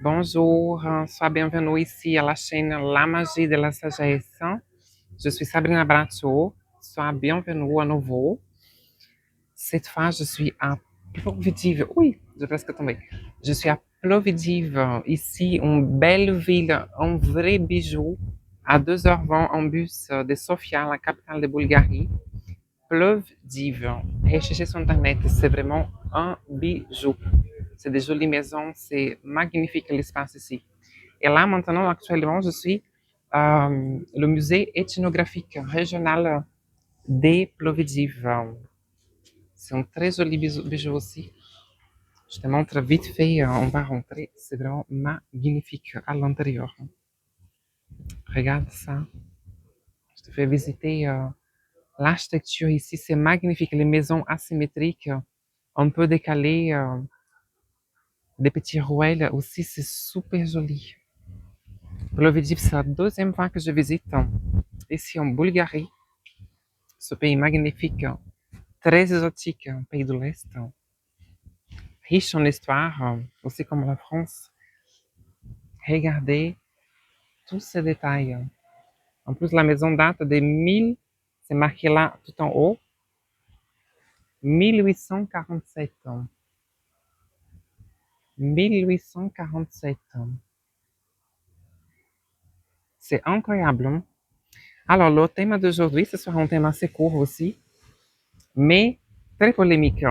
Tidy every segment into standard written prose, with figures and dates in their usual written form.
Bonjour, sois bienvenue ici à la chaîne La Magie de la Sagesse. Je suis Sabrina Bracho, sois bienvenue à nouveau. Cette fois, je suis à Plovdiv. Oui, j'ai presque tombé. Je suis à Plovdiv, ici, une belle ville, un vrai bijou, à 2h20 en bus de Sofia, la capitale de Bulgarie. Plovdiv. Recherchez sur Internet, c'est vraiment un bijou. C'est des jolies maisons, c'est magnifique l'espace ici. Et là, maintenant, actuellement, je suis le musée ethnographique régional des Plovdiv. C'est un très joli bijou aussi. Je te montre vite fait, on va rentrer. C'est vraiment magnifique à l'intérieur. Regarde ça. Je te fais visiter l'architecture ici. C'est magnifique. Les maisons asymétriques, un peu décalées, des petits rouelles aussi. C'est super joli. Plovdiv, c'est la deuxième fois que je visite ici en Bulgarie. Ce pays magnifique, très exotique, un pays de l'Est, riche en histoire, aussi comme la France. Regardez tous ces détails. En plus, la maison date de 1000, c'est marqué là tout en haut, 1847. 1847. C'est incroyable. Hein? Alors, le thème d'aujourd'hui, ce sera un thème assez court aussi, mais très polémique.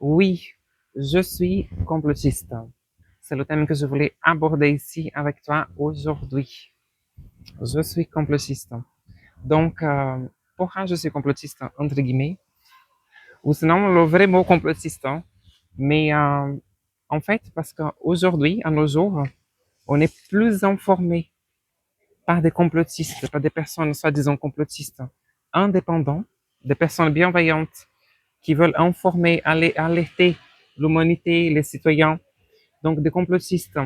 Oui, je suis complotiste. C'est le thème que je voulais aborder ici avec toi aujourd'hui. Je suis complotiste. Donc, pourquoi je suis complotiste, entre guillemets, ou sinon le vrai mot complotiste, hein. Mais en fait, parce qu'aujourd'hui, à nos jours, on est plus informé par des complotistes, par des personnes soi-disant complotistes indépendants, des personnes bienveillantes qui veulent informer, alerter l'humanité, les citoyens, donc des complotistes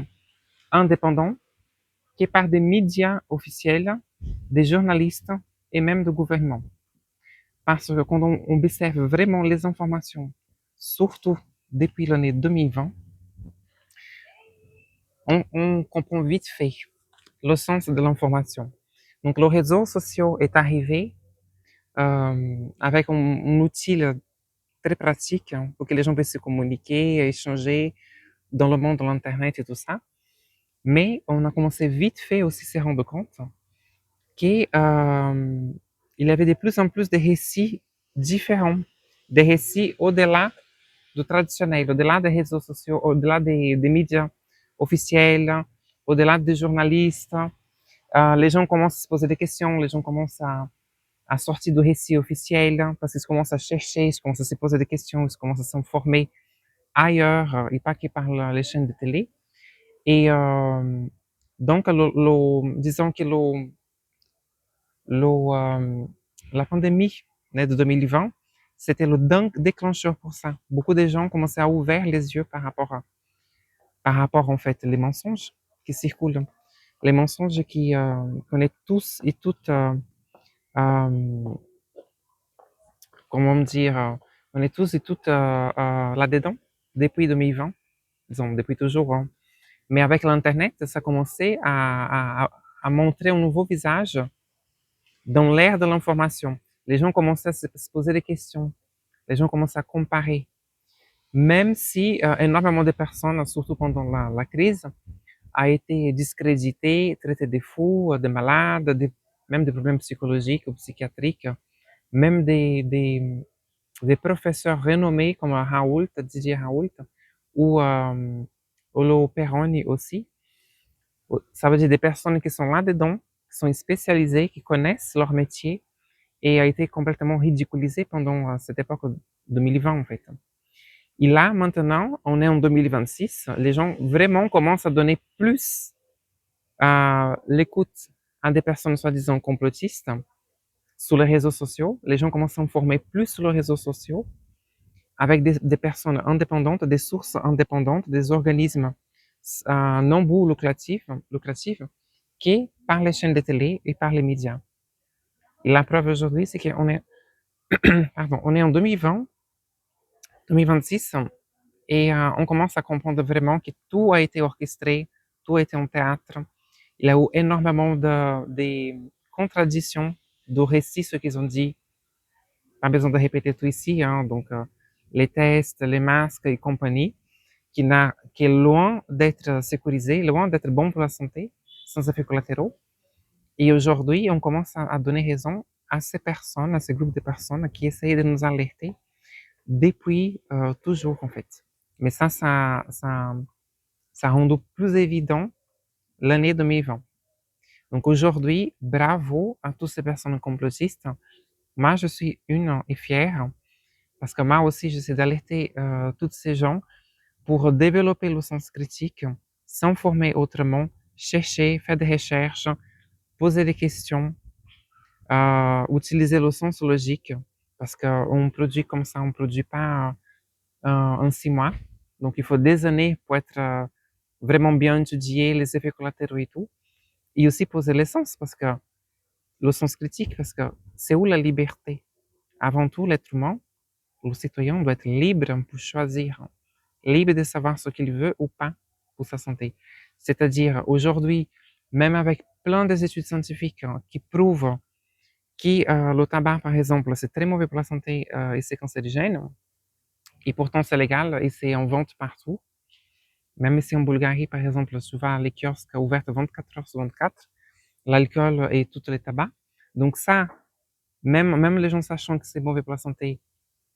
indépendants, que par des médias officiels, des journalistes et même du gouvernement. Parce que quand on observe vraiment les informations, surtout depuis l'année 2020, on comprend vite fait le sens de l'information. Donc, le réseau social est arrivé avec un outil très pratique pour que les gens puissent se communiquer, échanger dans le monde de l'Internet et tout ça. Mais on a commencé vite fait aussi se rendre compte qu'il y avait de plus en plus de récits différents, des récits au-delà du traditionnel, au-delà des réseaux sociaux, au-delà des médias officiels, au-delà des journalistes. Les gens commencent à se poser des questions, les gens commencent à sortir du récit officiel parce qu'ils commencent à chercher, ils commencent à se poser des questions, ils commencent à s'informer ailleurs et pas que par les chaînes de télé. Et donc, disons que la pandémie de 2020, c'était le déclencheur pour ça. Beaucoup de gens commençaient à ouvrir les yeux par rapport en fait les mensonges qui circulent, les mensonges qu'on est tous et toutes, comment dire, on est tous et toutes là-dedans depuis 2020, disons depuis toujours. Hein. Mais avec l'Internet, ça a commencé à montrer un nouveau visage dans l'ère de l'information. Les gens commençaient à se poser des questions, les gens commençaient à comparer. Même si énormément de personnes, surtout pendant la crise, a été discrédité, traité de fous, de malades, même des problèmes psychologiques ou psychiatriques, même des professeurs renommés comme Raoult, Didier Raoult, ou Olo Perroni aussi. Ça veut dire des personnes qui sont là-dedans, qui sont spécialisées, qui connaissent leur métier et a été complètement ridiculisé pendant cette époque 2020 en fait. Et là, maintenant, on est en 2026, les gens vraiment commencent à donner plus l'écoute à des personnes soi-disant complotistes sur les réseaux sociaux. Les gens commencent à informer plus sur les réseaux sociaux avec des personnes indépendantes, des sources indépendantes, des organismes non but lucratifs qui par les chaînes de télé et par les médias. Et la preuve aujourd'hui, c'est qu'on est, pardon, on est en 2020, 2026, Et on commence à comprendre vraiment que tout a été orchestré, tout a été en théâtre. Il y a eu énormément des contradictions de récits, ce qu'ils ont dit. Pas besoin de répéter tout ici, hein. Donc, les tests, les masques et compagnie, qui est loin d'être sécurisé, loin d'être bon pour la santé, sans effets collatéraux. Et aujourd'hui, on commence à donner raison à ces personnes, à ces groupes de personnes qui essayent de nous alerter depuis toujours, en fait. Mais ça a rendu plus évident l'année 2020. Donc aujourd'hui, bravo à toutes ces personnes complotistes. Moi, je suis une et fière parce que moi aussi, j'essaie d'alerter tous ces gens pour développer le sens critique, s'informer autrement, chercher, faire des recherches, poser des questions, utiliser le sens logique parce qu'on produit comme ça, on ne produit pas en 6 mois. Donc, il faut des années pour être vraiment bien étudié les effets collatéraux et tout. Et aussi poser le sens parce que le sens critique, parce que c'est où la liberté? Avant tout, l'être humain, le citoyen doit être libre pour choisir, libre de savoir ce qu'il veut ou pas pour sa santé. C'est-à-dire, aujourd'hui, même avec plein d'études scientifiques qui prouvent que le tabac, par exemple, c'est très mauvais pour la santé et c'est cancérigène, et pourtant c'est légal et c'est en vente partout. Même si en Bulgarie, par exemple, souvent les kiosques ouverts 24 heures sur 24, l'alcool et tous les tabacs. Donc ça, même les gens sachant que c'est mauvais pour la santé,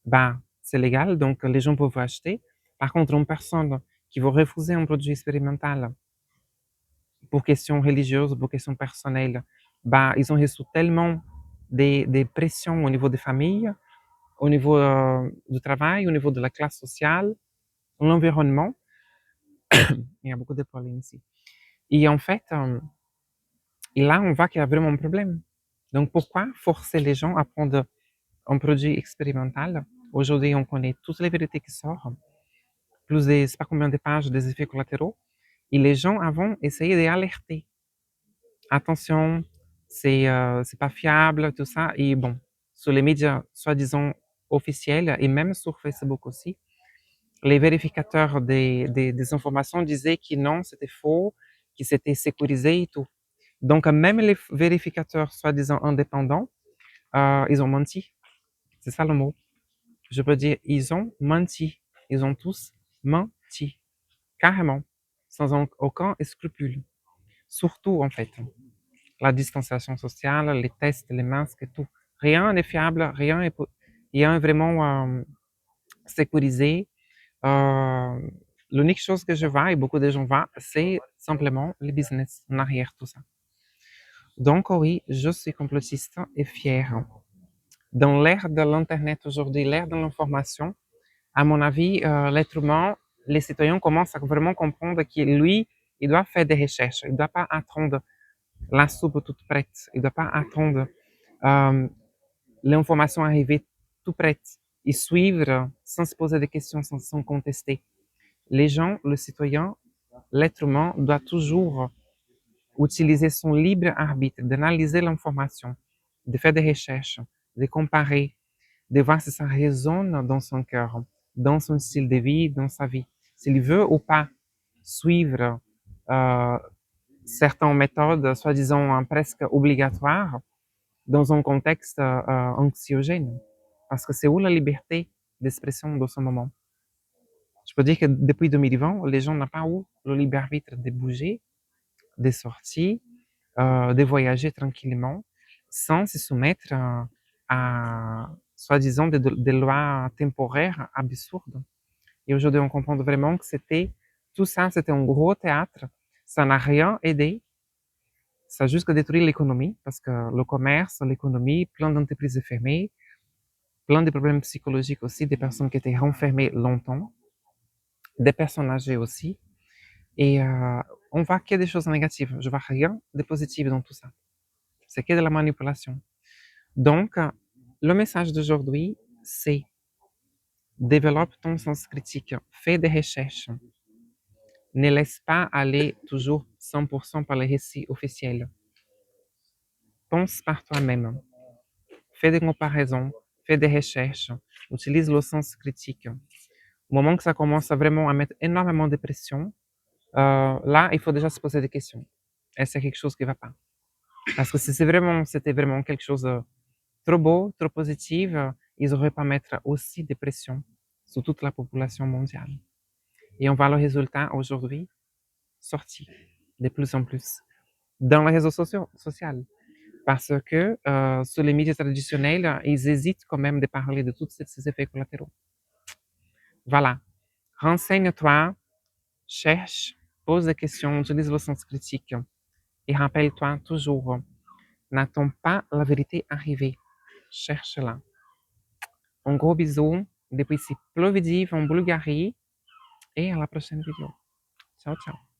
bah, c'est légal, donc les gens peuvent acheter. Par contre, une personne qui va refuser un produit expérimental pour questions religieuses, pour questions personnelles, bah, ils ont reçu tellement des pressions au niveau des familles, au niveau du travail, au niveau de la classe sociale, l'environnement. Il y a beaucoup de problèmes ici. Et en fait, et là, on voit qu'il y a vraiment un problème. Donc, pourquoi forcer les gens à prendre un produit expérimental? Aujourd'hui, on connaît toutes les vérités qui sortent, plus de, je sais pas combien de pages des effets collatéraux. Et les gens avant essayaient d'alerter. Attention, c'est pas fiable, tout ça. Et bon, sur les médias soi-disant officiels et même sur Facebook aussi, les vérificateurs des informations disaient que non, c'était faux, que c'était sécurisé et tout. Donc, même les vérificateurs soi-disant indépendants, ils ont menti. C'est ça le mot. Je peux dire, ils ont menti. Ils ont tous menti. Carrément. Sans aucun scrupule. Surtout, en fait, la distanciation sociale, les tests, les masques et tout. Rien n'est fiable, rien est vraiment sécurisé. Euh, L'unique chose que je vois, et beaucoup de gens voient, c'est simplement le business en arrière tout ça. Donc oui, je suis complotiste et fier. Dans l'ère de l'Internet aujourd'hui, l'ère de l'information, à mon avis, l'être humain, les citoyens commencent à vraiment comprendre que lui, il doit faire des recherches. Il ne doit pas attendre la soupe toute prête. Il ne doit pas attendre euh, l'information arriver tout prête et suivre sans se poser des questions, sans contester. Les gens, le citoyen, l'être humain doit toujours utiliser son libre arbitre, d'analyser l'information, de faire des recherches, de comparer, de voir si ça résonne dans son cœur, dans son style de vie, dans sa vie. S'il veut ou pas suivre euh, certaines méthodes, soi-disant presque obligatoires, dans un contexte anxiogène. Parce que c'est où la liberté d'expression dans ce moment? Je peux dire que depuis 2020, les gens n'ont pas eu le libre arbitre de bouger, de sortir, de voyager tranquillement, sans se soumettre à soi-disant des lois temporaires absurdes. Et aujourd'hui, on comprend vraiment que tout ça, c'était un gros théâtre. Ça n'a rien aidé. Ça a juste détruit l'économie, parce que le commerce, l'économie, plein d'entreprises fermées, plein de problèmes psychologiques aussi, des personnes qui étaient renfermées longtemps, des personnes âgées aussi. Et on voit que des choses négatives. Je vois rien de positif dans tout ça. C'est que de la manipulation. Donc, le message d'aujourd'hui, c'est développe ton sens critique, fais des recherches, ne laisse pas aller toujours 100% par les récits officiels. Pense par toi-même, fais des comparaisons, fais des recherches, utilise le sens critique, Au moment que ça commence à vraiment à mettre énormément de pression, là, il faut déjà se poser des questions. Est-ce qu'il y a quelque chose qui ne va pas? Parce que si c'était vraiment quelque chose de trop beau, trop positif, ils n'auraient pas mettre aussi des pressions sur toute la population mondiale. Et on voit le résultat aujourd'hui sortir de plus en plus dans les réseaux sociaux. Parce que sur les médias traditionnels, ils hésitent quand même de parler de tous ces effets collatéraux. Voilà. Renseigne-toi, cherche, pose des questions, utilise le sens critique. Et rappelle-toi toujours, n'attends pas la vérité arriver. Cherche-la. Un gros bisou depuis ici Plovdiv en Bulgarie et à la prochaine vidéo. Ciao, ciao.